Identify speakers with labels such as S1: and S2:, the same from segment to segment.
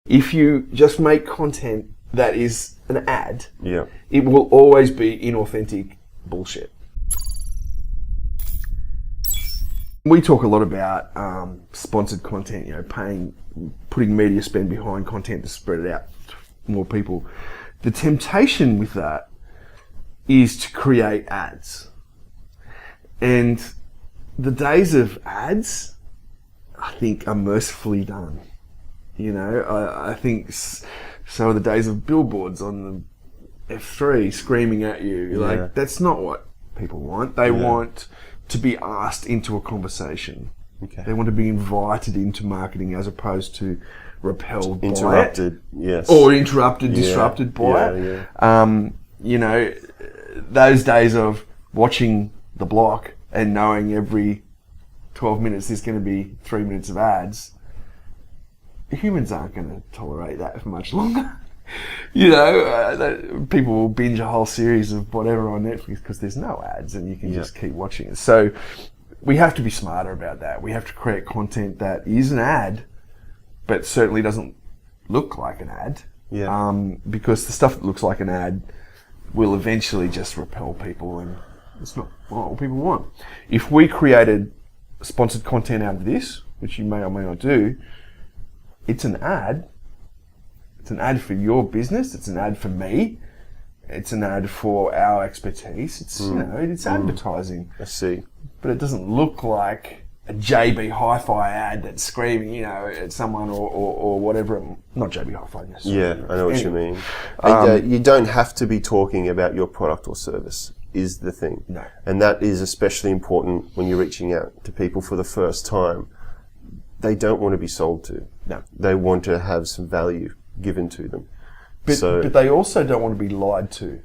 S1: If you just make content that is an ad,
S2: Yeah.
S1: it will always be inauthentic bullshit. We talk a lot about sponsored content, putting media spend behind content to spread it out to more people. The temptation with that is to create ads. And the days of ads, I think, are mercifully done. I think so are the days of billboards on the F3 screaming at you. That's not what people want. They want to be asked into a conversation.
S2: Okay.
S1: They want to be invited into marketing as opposed to repelled
S2: Interrupted,
S1: by it.
S2: yes.
S1: Or interrupted, disrupted by it.
S2: Yeah.
S1: Those days of watching The Block and knowing every 12 minutes there's going to be 3 minutes of ads, humans aren't going to tolerate that for much longer. People will binge a whole series of whatever on Netflix because there's no ads and you can just keep watching it. So we have to be smarter about that. We have to create content that is an ad, but certainly doesn't look like an ad.
S2: Yeah.
S1: Because the stuff that looks like an ad will eventually just repel people, and it's not what people want. If we created sponsored content out of this, which you may or may not do, it's an ad. It's an ad for your business. It's an ad for me. It's an ad for our expertise. It's it's advertising.
S2: I see.
S1: But it doesn't look like a JB Hi-Fi ad that's screaming, at someone or whatever. Not JB Hi-Fi necessarily.
S2: Yeah, I know what you mean. And, you don't have to be talking about your product or service, is the thing.
S1: No.
S2: And that is especially important when you're reaching out to people for the first time. They don't want to be sold to.
S1: No.
S2: They want to have some value given to them.
S1: But they also don't want to be lied to,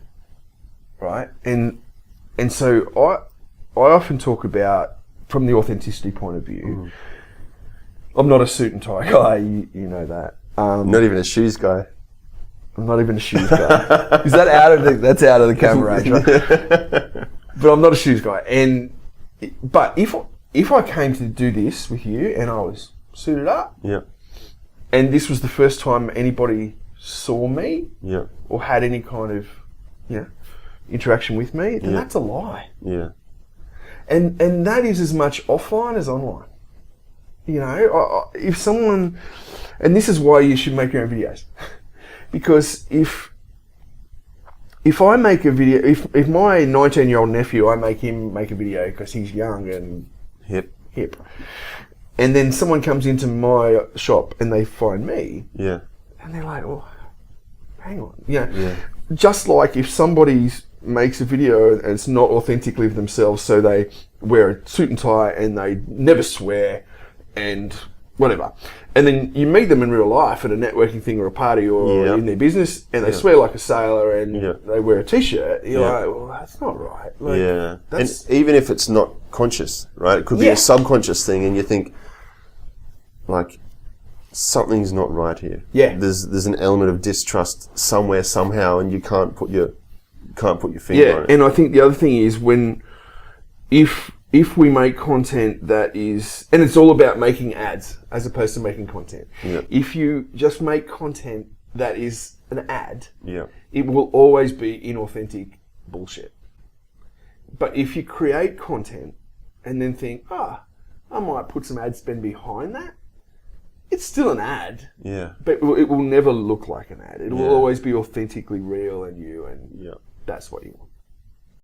S1: right? And so I often talk about, from the authenticity point of view, I'm not a suit and tie guy, you know that.
S2: Not even a shoes guy.
S1: I'm not even a shoes guy. Is that that's out of the camera range, right? But I'm not a shoes guy. But if I came to do this with you and I was suited up, and this was the first time anybody saw me, or had any kind of, interaction with me, then that's a lie.
S2: Yeah.
S1: And that is as much offline as online. If someone, and this is why you should make your own videos, because if I make a video, if my 19-year-old nephew, I make him make a video because he's young and
S2: hip,
S1: and then someone comes into my shop and they find me,
S2: and
S1: they're like, "Oh, hang on," Just like if somebody makes a video and it's not authentically of themselves, so they wear a suit and tie and they never swear and whatever, and then you meet them in real life at a networking thing or a party or in their business and they swear like a sailor and they wear a t-shirt, you're like, well, that's not right.
S2: And even if it's not conscious, right, it could be a subconscious thing and you think, like, something's not right here. There's an element of distrust somewhere, somehow, and you can't put your finger on it.
S1: And I think the other thing is if we make content that is, and it's all about making ads as opposed to making content. If you just make content that is an ad, it will always be inauthentic bullshit. But if you create content and then think, I might put some ad spend behind that, it's still an ad. But it will never look like an ad. It will always be authentically real and you, and that's what you want.